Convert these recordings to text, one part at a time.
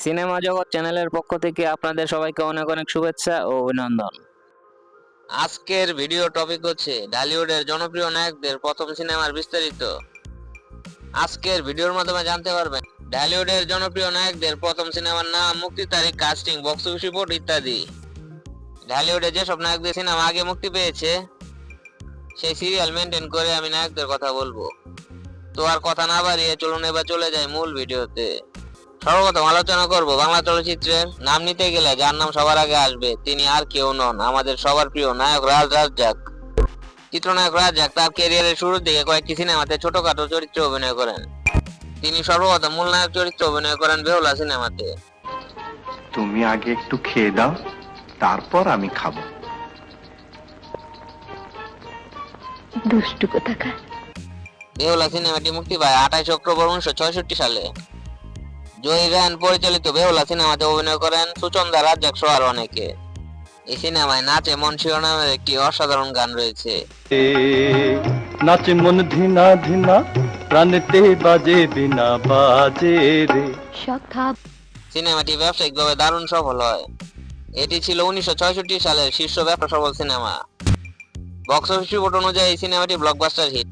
Cinema জগৎ চ্যানেলের পক্ষ থেকে আপনাদের সবাইকে অনেক অনেক শুভেচ্ছা ও অভিনন্দন। আজকের ভিডিও টপিক হচ্ছে ঢালিউডের জনপ্রিয় নায়কদের প্রথম সিনেমার বিস্তারিত। আজকের ভিডিওর মাধ্যমে জানতে পারবেন ঢালিউডের জনপ্রিয় নায়কদের প্রথম সিনেমার নাম, মুক্তি তারিখ, কাস্টিং, বক্স অফিস রিপোর্ট ইত্যাদি। ঢালিউডে যেসব নায়কদের সিনেমা আগে মুক্তি পেয়েছে সেই সিরিয়াল মেনটেন করে আমি নায়কদের কথা বলবো। তো আর কথা না বাড়িয়ে চলুন এবার চলে যাই মূল ভিডিওতে। সর্বপ্রথম আলোচনা করব বাংলা চলচ্চিত্রের। নাম নিতে গেলে যার নাম সবার আগে আসবে তিনি আর কেউ নন, আমাদের সবার প্রিয় নায়ক রাজ রাজ্জাক। চিত্রনায়ক রাজ্জাক তার ক্যারিয়ারের শুরুর দিকে কয়েকটি সিনেমাতে ছোটখাটো চরিত্রে অভিনয় করেন। তিনি সর্বপ্রথম মূল নায়ক চরিত্রে অভিনয় করেন বেহুলা সিনেমাতে। তুমি আগে একটু খেয়ে দাও, তারপর আমি খাবো। দুষ্টু কোথাকার। বেহুলা সিনেমাটি মুক্তি পায় 28 অক্টোবর 1966 সালে। জয়ী রায়ন পরিচালিত বেহুলা সিনেমাতে অভিনয় করেন সুচন্দা, রাজ্জাক সহ আরো অনেকে। এই সিনেমায় নাচে মন শিরোনামের একটি অসাধারণ গান রয়েছে। নাচে মন ধিনা ধিনা, প্রাণেতে বাজে বিনা বাজে রে। সখা সিনেমাটি ব্যবসায়িকভাবে দারুণ সফল হয়। এটি ছিল 1966 সালের শীর্ষ ব্যবসা সফল সিনেমা। বক্স অফিস রিপোর্ট অনুযায়ী এই সিনেমাটি ব্লকবাস্টার হিট।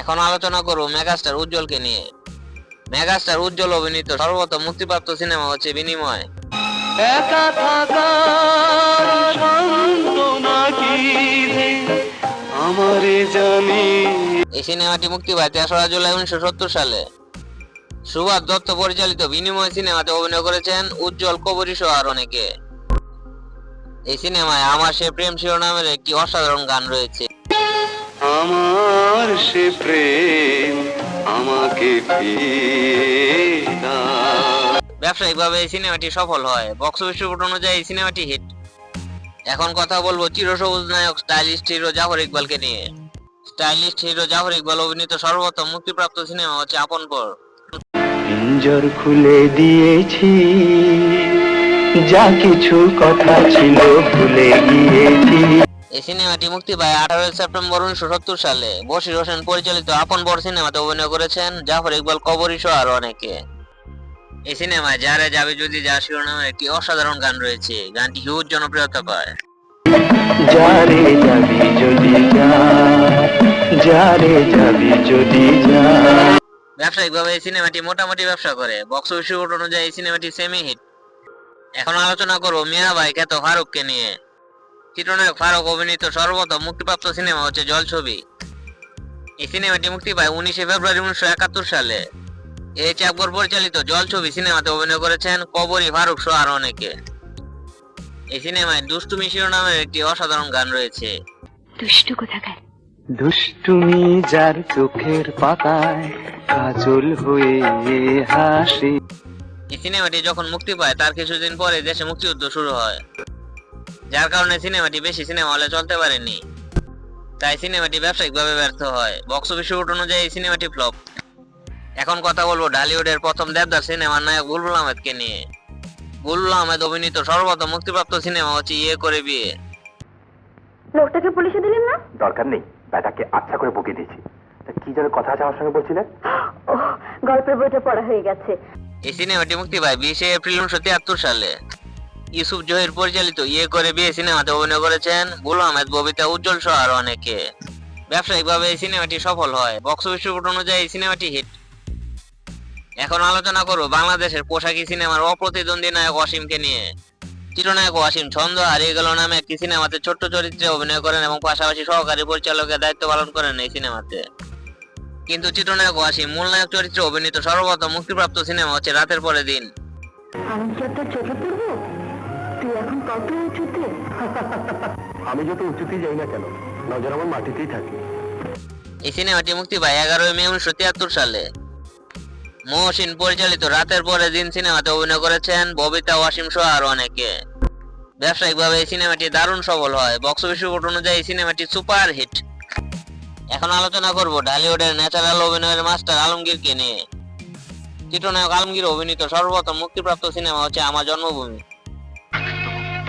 এখন আলোচনা করব মেগাস্টার উজ্জ্বলকে নিয়ে। মেগাস্টার উজ্জ্বল অভিনীত সর্বপ্রথম মুক্তিপ্রাপ্ত সিনেমা হচ্ছে বিনিময়। একা থাকার সান্ত্বনা কি রে আমারে জানি। এই সিনেমাটি মুক্তি পায় 3রা জুলাই 1970 সালে। সুভাষ দত্ত পরিচালিত বিনিময় সিনেমাতে অভিনয় করেছেন উজ্জ্বল, কবরী সহ আর অনেকে। এই সিনেমায় আমার সে প্রেম শিরোনামের একটি অসাধারণ গান রয়েছে। আমার সে প্রেম আমাকে ফিরিয়ে দাও। ব্যবসায়িকভাবে এই সিনেমাটি সফল হয়। বক্স অফিস রিপোর্ট অনুযায়ী এই সিনেমাটি হিট। এখন কথা বলবো চিরসবুজ নায়ক স্টাইলিস্ট হিরো জাফর ইকবালকে নিয়ে। স্টাইলিস্ট হিরো জাফর ইকবাল অভিনীত সর্বপ্রথম মুক্তিপ্রাপ্ত সিনেমা হচ্ছে আপন পর। পিঞ্জর খুলে দিয়েছি, যা কিছু কথা ছিল ভুলে গিয়েছি। এই সিনেমাটি মুক্তি পায় 18 সেপ্টেম্বর 1970 সালে। বশির হোসেন পরিচালিত আপন পর সিনেমাতে অভিনয় করেছেন জাফর ইকবাল, কবরী সহ আরো অনেকে। এই সিনেমায় যারে যাবে যদি যা শিরোনামের একটি অসাধারণ গান রয়েছে। গানটি হিউজ জনপ্রিয়তা পায়। যারে যাবি যদি যা, যারে যাবি যদি যা। ব্যবসায়িকভাবে এই সিনেমাটি মোটামুটি ব্যবসা করে। বক্স অফিস রিপোর্ট অনুযায়ী এই সিনেমাটি সেমি হিট। এখন আলোচনা করব মিয়া ভাই খ্যাত ফারুককে নিয়ে। চিত্রনায়ক ফারুক অভিনীত সর্বপ্রথম মুক্তিপ্রাপ্ত সিনেমা হচ্ছে জলছবি। এই সিনেমাটি মুক্তি পায় 19 ফেব্রুয়ারি 1971 সালে। এইচ আকবর পরিচালিত জলছবি সিনেমাতে অভিনয় করেছেন কবরী, ফারুক সহ আরো অনেকে। এই সিনেমায় দুষ্টুমি শিরোনামের একটি অসাধারণ গান রয়েছে। দুষ্টু কোথাকার। দুষ্টুমি যার চোখের পাতায় কাজল হয়ে হাসি। এই সিনেমাটি যখন মুক্তি পায় তার কিছুদিন পরে দেশে মুক্তিযুদ্ধ শুরু হয়, যার কারণে সিনেমাটি বেশি সিনেমা হলে চলতে পারেনি। তাই সিনেমাটি ব্যবসায়িকভাবে ব্যর্থ হয়। বক্স অফিস রিপোর্ট অনুযায়ী এই সিনেমাটি ফ্লপ। এখন কথা বলবো ঢালিউডের প্রথম দেবদাস সিনেমার নায়ক বুলবুল আহমেদকে নিয়ে। বুলবুল আহমেদ অভিনীত সর্বপ্রথম মুক্তিপ্রাপ্ত সিনেমা হচ্ছে ইয়ে করে বিয়ে। লোকটাকে পুলিশে দিলেন না? দরকার নেই, ব্যাটাকে আচ্ছা করে বকে দিয়েছি। তা কি যেন কথা আছে আমার সঙ্গে বলছিলেন? ও, গল্পের বইটা পড়া হয়ে গেছে। এই সিনেমাটি মুক্তি পায় 20 এপ্রিল 1973 সালে। ইউসুফ জহির পরিচালিত ইয়ে করে বিয়ে সিনেমাতে অভিনয় করেছেন বুলবুল আহমেদ, ববিতা, উজ্জ্বল সহ আরো অনেকে। ব্যবসায়িকভাবে এই সিনেমাটি সফল হয়। বক্স অফিস রিপোর্ট অনুযায়ী এই সিনেমাটি হিট। এখন আলোচনা করব বাংলাদেশের পোশাকি সিনেমার অপ্রতিদ্বন্দ্বী নায়ক অসীমকে নিয়ে। চিত্রনায়ক অসীম ছন্দ হারিয়ে গেল নামে একটি সিনেমাতে ছোট্ট চরিত্রে অভিনয় করেন এবং পাশাপাশি সহকারী পরিচালকের দায়িত্ব পালন করেন এই সিনেমাতে। কিন্তু চিত্রনায়ক অসীম মূল নায়ক চরিত্রে অভিনীত সর্বপ্রথম মুক্তিপ্রাপ্ত সিনেমা হচ্ছে রাতের পরে দিন। আমি কি তোর চোখে পড়বো? তুই এখন কত উঁচুতে? আমি যত উঁচুতেই যাই না কেন, নজর আমার মাটিতেই থাকে। এই সিনেমাটি মুক্তি পায় 11 মে 1973 সালে। মহসিন পরিচালিত রাতের পরে দিন সিনেমাতে অভিনয় করেছেন ববিতা, অসীম সহ আরো অনেকে। ব্যবসায়িকভাবে এই সিনেমাটি দারুণ সফল হয়। বক্স অফিস রিপোর্ট অনুযায়ী এই সিনেমাটি সুপার হিট। এখন আলোচনা করব ঢালিউডের ন্যাচারাল অভিনয়ের মাস্টার আলমগীরকে নিয়ে। চিত্রনায়ক আলমগীর অভিনীত সর্বপ্রথম মুক্তিপ্রাপ্ত সিনেমা হচ্ছে আমার জন্মভূমি।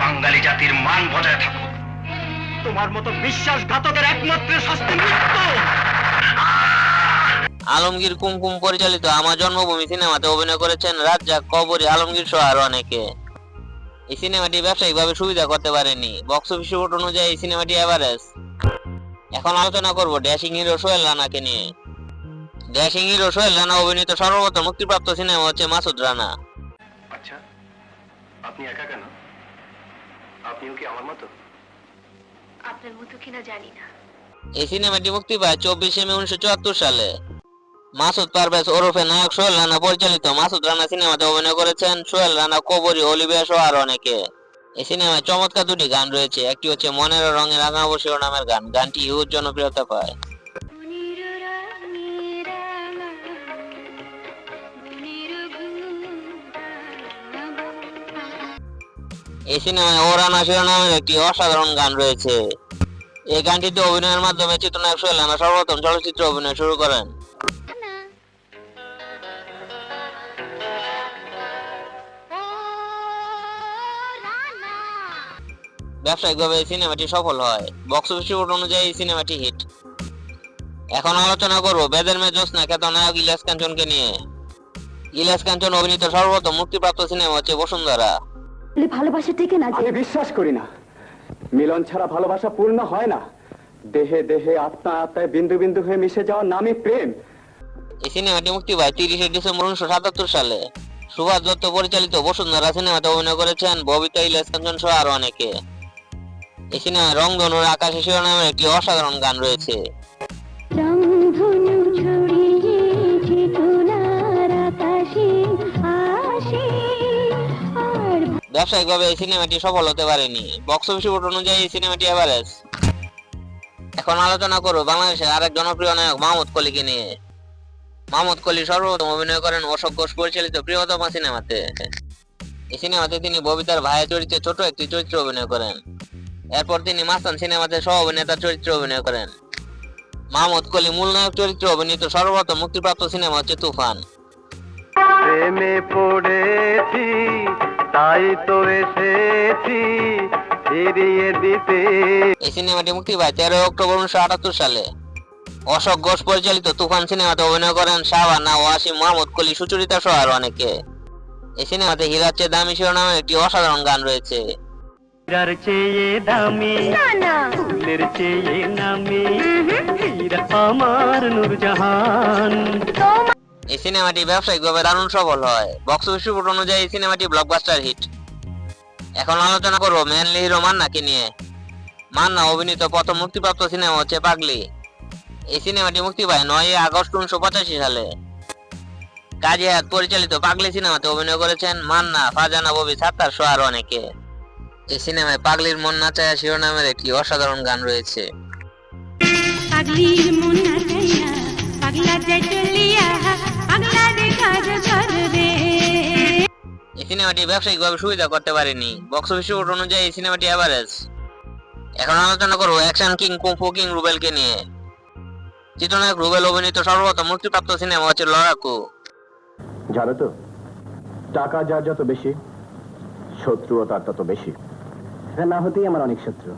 বাঙালি জাতির মান বজায় থাকুক। তোমার মতো বিশ্বাসঘাতকের একমাত্র শাস্তি মৃত্যু। আলমগীর কুমকুম পরিচালিত আমার জন্মভূমি সিনেমাতে অভিনয় করেছেন রাজ্জাক, কবরী, আলমগীর সহ আরো অনেকে। এই সিনেমাটি ব্যবসায়িকভাবে সুবিধা করতে পারেনি। বক্স অফিস রিপোর্ট অনুযায়ী এই সিনেমাটি এভারেজ। এখন আলোচনা করব ড্যাশিং হিরো সোহেল রানাকে নিয়ে। ড্যাশিং হিরো সোহেল রানা অভিনীত সর্বপ্রথম মুক্তিপ্রাপ্ত সিনেমা হচ্ছে মাসুদ রানা। আচ্ছা, আপনি একা কেন? আপনিও কি আমার মতো? আপনার মতো কিনা জানি না। এই সিনেমাটি মুক্তি পায় 24 মে 1974 সালে। মাসুদ পারভেজ ওরফে নায়ক সোহেল রানা পরিচালিত মাসুদ রানা সিনেমাতে অভিনয় করেছেন সোহেল রানা, কবরী, অলিভিয়া সহ আরো অনেকে। এই সিনেমায় চমৎকার দুটি গান রয়েছে। একটি হচ্ছে মনের রঙে রাঙাবো শিরোনামের গান। গানটি হিউজ জনপ্রিয়তা পায়। এই সিনেমায় ও রানা শিরোনামের একটি অসাধারণ গান রয়েছে। এই গানটিতে অভিনয়ের মাধ্যমে চিত্রনায়ক সোহেল রানা সর্বপ্রথম চলচ্চিত্রে অভিনয় শুরু করেন। ব্যবসায়িকভাবে এই সিনেমাটি সফল হয়। বক্স অফিস রিপোর্ট অনুযায়ী এই সিনেমাটি হিট। এখন আলোচনা করব বেদের মেয়ে জ্যোৎস্না খ্যাত নায়ক ইলিয়াস কাঞ্চনকে নিয়ে। ইলিয়াস কাঞ্চন অভিনীত সর্বপ্রথম মুক্তিপ্রাপ্ত সিনেমা হচ্ছে বসুন্ধরা। ভালোবাসা টিকে না যে। আমি বিশ্বাস করি না মিলন ছাড়া ভালোবাসা পূর্ণ হয় না। দেহে দেহে আত্মা আত্মায় বিন্দু বিন্দু হয়ে মিশে যাওয়ার নামই প্রেম। এই সিনেমাটি মুক্তি পায় 30 ডিসেম্বর 1977 সালে। সুভাষ দত্ত পরিচালিত বসুন্ধরা সিনেমাতে অভিনয় করেছেন ববিতা, ইলিয়াস কাঞ্চন সহ আরো অনেকে। এই সিনেমায় রংধনুর আকাশে শিরোনামের একটি অসাধারণ গান রয়েছে। ব্যবসায়িকভাবে এই সিনেমাটি সফল হতে পারেনি। বক্স অফিস রিপোর্ট অনুযায়ী এই সিনেমাটি এভারেজ। এখন আলোচনা করব বাংলাদেশের আরেক জনপ্রিয় নায়ক মাহমুদ কলিকে নিয়ে। মাহমুদ কলি সর্বপ্রথম অভিনয় করেন অশোক ঘোষ পরিচালিত প্রিয়তমা সিনেমাতে। এই সিনেমাতে তিনি ববিতার ভাইয়ের চরিত্রে ছোট একটি চরিত্রে অভিনয় করেন। এরপর তিনি মাস্তান সিনেমাতে সহ অভিনেতার চরিত্রে অভিনয় করেন। মাহমুদ কলি মূল নায়ক চরিত্রে অভিনীত সর্বপ্রথম মুক্তিপ্রাপ্ত সিনেমা হচ্ছে তুফান। প্রেমে পড়েছি তাই তো এসেছি ফিরিয়ে দিতে। এই সিনেমাটি মুক্তি পায় 13 অক্টোবর 1978 সালে। অশোক ঘোষ পরিচালিত তুফান সিনেমাতে অভিনয় করেন শাহবানা, ওয়াসিম, মাহমুদ কলি, সুচরিতা সহ আরো অনেকে। এই সিনেমাতে হীরার চেয়ে দামি শিরোনামের একটি অসাধারণ গান রয়েছে। হীরার চেয়ে দামি না না ফুলের চেয়ে নামি হীরা আমার নূরজাহান। এই সিনেমাটি ব্যবসায়িকভাবে দারুণ সফল হয়। বক্স অফিস রিপোর্ট অনুযায়ী এই সিনেমাটি ব্লকবাস্টার হিট। এখন আলোচনা করব মেনলি হিরো মান্নাকে নিয়ে। মান্না অভিনীত প্রথম মুক্তিপ্রাপ্ত সিনেমা হচ্ছে পাগলি। এই সিনেমাটি মুক্তি পায় 9 আগস্ট 1985 সালে। কাজী হায়াত পরিচালিত পাগলি সিনেমাতে অভিনয় করেছেন মান্না, ফারজানা, ববি, সাত্তার সহ আরো অনেকে। এই সিনেমায় পাগলির মন নাচায়া শিরোনামের একটি অসাধারণ গান রয়েছে। পাগলির মন নাচাইয়া পাগলা যায় চলিয়া পাগলা দেখা করবে। এই সিনেমাটি ব্যবসায়িকভাবে সুবিধা করতে পারেনি। বক্স অফিস রিপোর্ট অনুযায়ী এই সিনেমাটি এভারেজ। এখন আলোচনা করব অ্যাকশন কিং কুংফু কিং রুবেলকে নিয়ে। চিত্রনায়ক রুবেল অভিনীত সর্বপ্রথম মুক্তিপ্রাপ্ত সিনেমা হচ্ছে লড়াকু। জানো তো টাকা যার যত বেশি শত্রুও তার তত বেশি। সেটা না হতেই আমার অনেক শত্রু।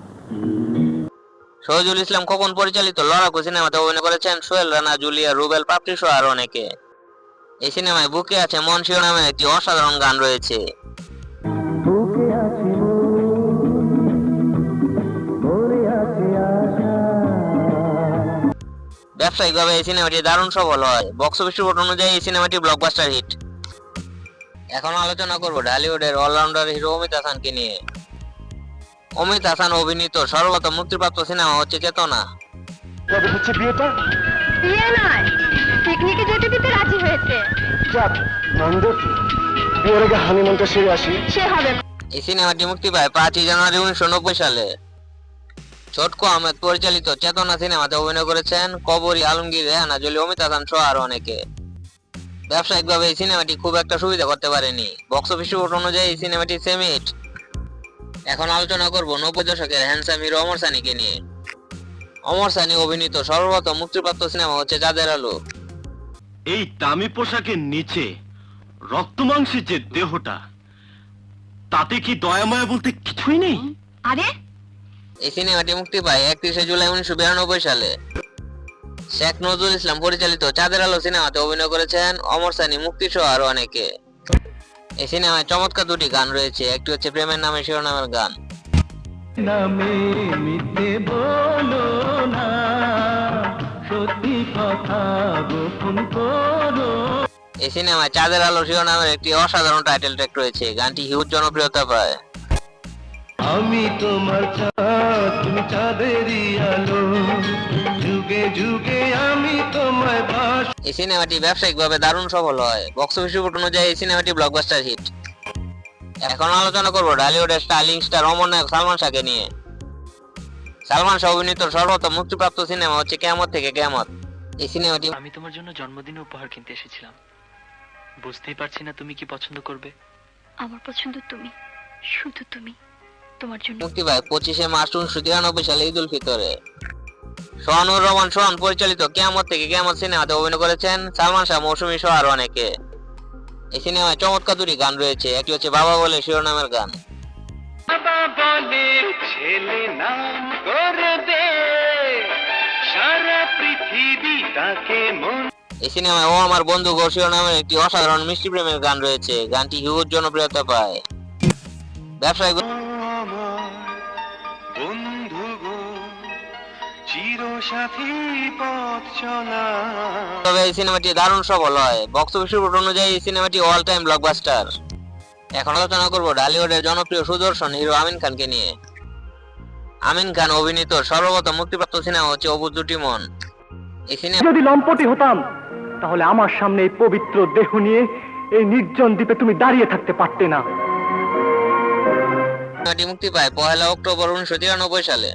শহীদুল ইসলাম খোকন পরিচালিত লড়াকু সিনেমাতে অভিনয় করেছেন সোহেল রানা, জুলিয়া, রুবেল, পাপড়ি সহ আরো অনেকে। এই সিনেমায় বুকে আছে মন শিরোনামের একটি অসাধারণ গান রয়েছে। ব্যবসায়িকভাবে এই সিনেমাটি দারুণ সফল হয়। বক্স অফিস রিপোর্ট অনুযায়ী এই সিনেমাটি ব্লকবাস্টার হিট। এখন আলোচনা করব ঢালিউডের অলরাউন্ডার হিরো অমিত হাসানকে নিয়ে। অমিত হাসান অভিনীত সর্বপ্রথম মুক্তিপ্রাপ্ত সিনেমা হচ্ছে চেতনা। কবে হচ্ছে বিয়েটা? বিয়ে নয়, পিকনিকে যেতে দিতে রাজি হয়েছে। যাক নন্দ বিয়ের আগে হানিমুনটা সেরে আসি। সে হবে। এই সিনেমাটি মুক্তি পায় 5 জানুয়ারি 1990 সালে। ছোটকু আহমেদ পরিচালিত চেতনা সিনেমাতে অভিনয় করেছেন কবরী, আলমগীর, রেহানা, জলি, অমিত হাসান সহ আরো অনেকে। ব্যবসায়িকভাবে এই সিনেমাটি খুব একটা সুবিধা করতে পারেনি। বক্স অফিস রিপোর্ট অনুযায়ী এই সিনেমাটি সেমি হিট। এখন আলোচনা করব 90 দশকের হ্যান্ডসাম হিরো অমর সানিকে নিয়ে। অমর সানি অভিনীত সর্বপ্রথম মুক্তিপ্রাপ্ত সিনেমা হচ্ছে চাঁদের আলো। এই দামি পোশাকের নিচে রক্ত মাংসের যে দেহটা, তাতে কি দয়া মায়া বলতে কিছুই নেই? আরে এই সিনেমাটি মুক্তি পায় 31 জুলাই 1992 সালে। শেখ নজরুল ইসলাম পরিচালিত চাঁদের আলো সিনেমাতে অভিনয় করেছেন অমর সানি, মুক্তি সহ আরো অনেকে। এই সিনেমায় চমৎকার দুটি গান রয়েছে, একটি হচ্ছে প্রেমের নামে শিরোনামের গান। নামে মিথ্যে বলো না, সত্যি কথা গোপন করো। এই সিনেমায় চাঁদের আলো শিরোনামের একটি অসাধারণ টাইটেল ট্র্যাক রয়েছে, গানটি হিউজ জনপ্রিয়তা পায়। আমি তোমার চাঁদ, তুমি চাঁদেরই আলো, যুগে যুগে আমি তোমায় ভাস। এই সিনেমাটি ব্যবসায়িকভাবে দারুণ সফল হয়। বক্স অফিস রিপোর্ট অনুযায়ী এই সিনেমাটি ব্লকবাস্টার হিট। এখন আলোচনা করব ঢালিউডের স্টাইলিং স্টার অমর নায়ক সালমান শাহকে নিয়ে। সালমান শাহ অভিনীত সর্বপ্রথম মুক্তিপ্রাপ্ত সিনেমা হচ্ছে কিয়ামত থেকে কিয়ামত। এই সিনেমাটি আমি তোমার জন্য জন্মদিনে উপহার কিনতে এসেছিলাম, বুঝতেই পারছি না তুমি কি পছন্দ করবে। আমার পছন্দ তুমি, শুধু তুমি, তোমার জন্য। মুক্তি পায় 25শে মার্চ 1993 সালে ঈদ উল ফিতরে। সোহানুর রহমান সোহান পরিচালিত কিয়ামত থেকে কিয়ামত সিনেমাতে অভিনয় করেছেন সালমান শাহ, মৌসুমী সহ আরো অনেকে। এই সিনেমায় চমৎকার দুটি গান রয়েছে, একটি হচ্ছে বাবা বলে শিরোনামের গান। বাবা বলে ছেলে নাম করে দে, সারা পৃথিবী তাকে মন। এই সিনেমায় ও আমার বন্ধু গো শিরোনামের একটি অসাধারণ মিষ্টি প্রেমের গান রয়েছে, গানটি হিউজ জনপ্রিয়তা পায়। ব্যবসায়িক বন্ধু গো চিরসাথী পথ চলা। তবে এই সিনেমাটি দারুণ সফল হয়। বক্স অফিস রিপোর্ট অনুযায়ী এই সিনেমাটি অল টাইম ব্লকবাস্টার। এখন আলোচনা করব ঢালিউডের জনপ্রিয় সুদর্শন হিরো আমিন খানকে নিয়ে। আমিন খান অভিনীত সর্বপ্রথম মুক্তিপ্রাপ্ত সিনেমা হচ্ছে অবুঝ দুটি মন। এই সিনেমা যদি লম্পটি হতাম তাহলে আমার সামনে এই পবিত্র দেহ নিয়ে এই নির্জন দ্বীপে তুমি দাঁড়িয়ে থাকতে পারতে না। সিনেমাটি মুক্তি পায় 1 অক্টোবর 1993 সালে।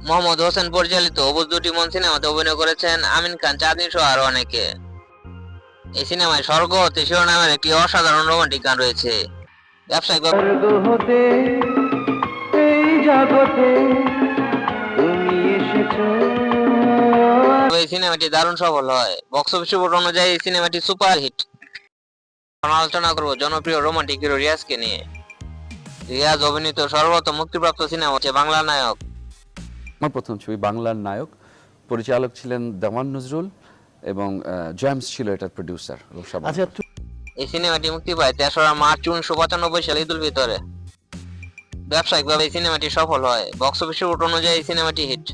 মোহাম্মদ হোসেন পরিচালিত অবুঝ দুটি মন সিনেমাতে অভিনয় করেছেন আমিন খান, চাঁদনী সহ আরো অনেকে। এই সিনেমায় স্বর্গ হতে শিরোনামের একটি অসাধারণ রোমান্টিক গান রয়েছে। ব্যবসায়িকভাবে হতে এই জগতে তুমি এসেছো। এই সিনেমাটি দারুণ সফল হয়। বক্স অফিস রিপোর্ট অনুযায়ী এই সিনেমাটি সুপার হিট। এখন আলোচনা করব জনপ্রিয় রোমান্টিক হিরো রিয়াজকে নিয়ে। রিয়াজ অভিনীত সর্বপ্রথম মুক্তিপ্রাপ্ত সিনেমা হচ্ছে বাংলা নায়ক। আমার প্রথম ছবি বাংলার নায়ক। পরিচালক ছিলেন দেওয়ান নজরুল এবং জেমস ছিল এটার প্রোডিউসার। আচ্ছা, এই সিনেমাটি মুক্তি পায় 3 মার্চ 1995 সালে ঈদ উল ফিতরে। ব্যবসায়িকভাবে এই সিনেমাটি সফল হয়। বক্স অফিস রিপোর্ট অনুযায়ী এই সিনেমাটি হিট।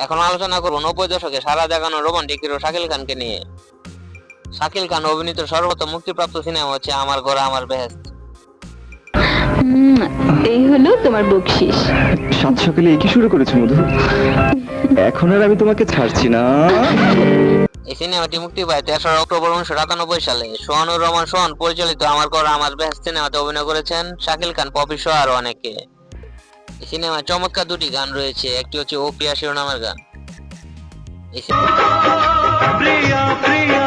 এখন আলোচনা করব 90 দশকে সারা জাগানো রোমান্টিক হিরো শাকিল খানকে নিয়ে। শাকিল খান অভিনীত সর্বপ্রথম মুক্তিপ্রাপ্ত সিনেমা হচ্ছে আমার ঘোড়া আমার বেহেশত। এই হলো তোমার বকশিস। সাত সকালে একই শুরু করেছো মধু, এখন আর আমি তোমাকে ছাড়ছি না। এই সিনেমাটি মুক্তি পায় 3 অক্টোবর 1997 সালে। সোহানুর রহমান সোহান পরিচালিত আমার ঘোড়া আমার বেহেশত সিনেমাতে অভিনয় করেছেন শাকিল খান, পপি সহ আরো অনেকে। এই সিনেমায় চমৎকার দুটি গান রয়েছে, একটি হচ্ছে ও প্রিয়া শিরোনামের গান। এই প্রিয়া প্রিয়া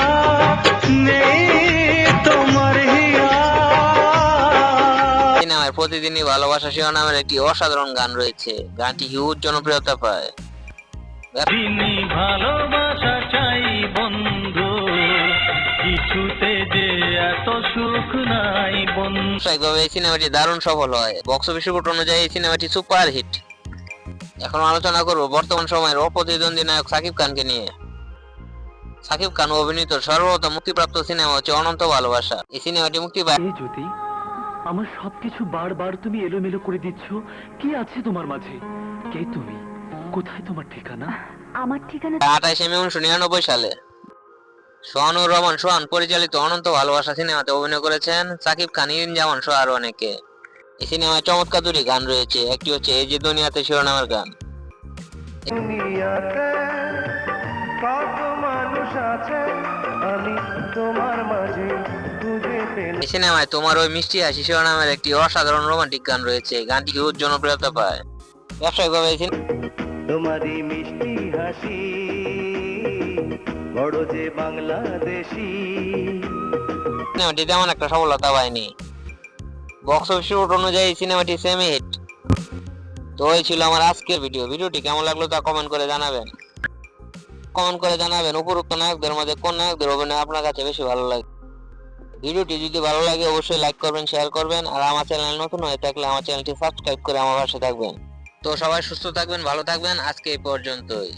তোমার সিনেমায় প্রতিদিনই ভালোবাসা শিরোনামের একটি অসাধারণ গান রয়েছে, গানটি হিউজ জনপ্রিয়তা পায়। যিনি ভালোবাসা চাই বন্ধু, কিছুতে যে এত সুখ নাই বন্ধু। ব্যবসায়িকভাবে এই সিনেমাটি দারুণ সফল হয়। বক্স অফিস রিপোর্ট অনুযায়ী এই সিনেমাটি সুপার হিট। এখন আলোচনা করব বর্তমান সময়ের অপ্রতিদ্বন্দ্বী নায়ক সাকিব খানকে নিয়ে। সাকিব খান অভিনীত সর্বপ্রথম মুক্তিপ্রাপ্ত সিনেমা হচ্ছে অনন্ত ভালোবাসা। এই সিনেমাটি মুক্তি পায় এই জ্যোতি, আমার সবকিছু বারবার তুমি এলোমেলো করে দিচ্ছ। কি আছে তোমার মাঝে? কে তুমি? কোথায় তোমার ঠিকানা? আমার ঠিকানা 28 মে 1999 সালে। সোহানুর রহমান সোহান পরিচালিত অনন্ত ভালোবাসা সিনেমাতে অভিনয় করেছেন সাকিব খান, ইরিন জামান সহ আরো অনেকে। এই সিনেমায় চমৎকার দুটি গান রয়েছে, একটি হচ্ছে এই যে দুনিয়াতে শিরোনামের গান। দুনিয়াতে কত মানুষ আছে আমি তোমার মাঝে খুঁজে পেলাম। এই সিনেমায় তোমার ওই মিষ্টি হাসি শিরোনামের একটি অসাধারণ রোমান্টিক গান রয়েছে, গানটি হিউজ জনপ্রিয়তা পায়। ব্যবসায়িকভাবে এই তোমারই মিষ্টি হাসি বড় যে বাংলাদেশি। সিনেমাটি তেমন একটা সফলতা পায়নি। বক্স অফিস রিপোর্ট অনুযায়ী সিনেমাটি সেমি হিট। তো এই ছিল আমার আজকের ভিডিওটি কেমন লাগলো তা কমেন্ট করে জানাবেন উপরোক্ত নায়কদের মধ্যে কোন নায়কদের অভিনয় আপনার কাছে বেশি ভালো লাগে। ভিডিওটি যদি ভালো লাগে অবশ্যই লাইক করবেন, শেয়ার করবেন, আর আমার চ্যানেল নতুন হয়ে থাকলে আমার চ্যানেলটি সাবস্ক্রাইব করে আমার পাশে থাকবেন। তো সবাই সুস্থ থাকবেন, ভালো থাকবেন, আজকে এই পর্যন্তই।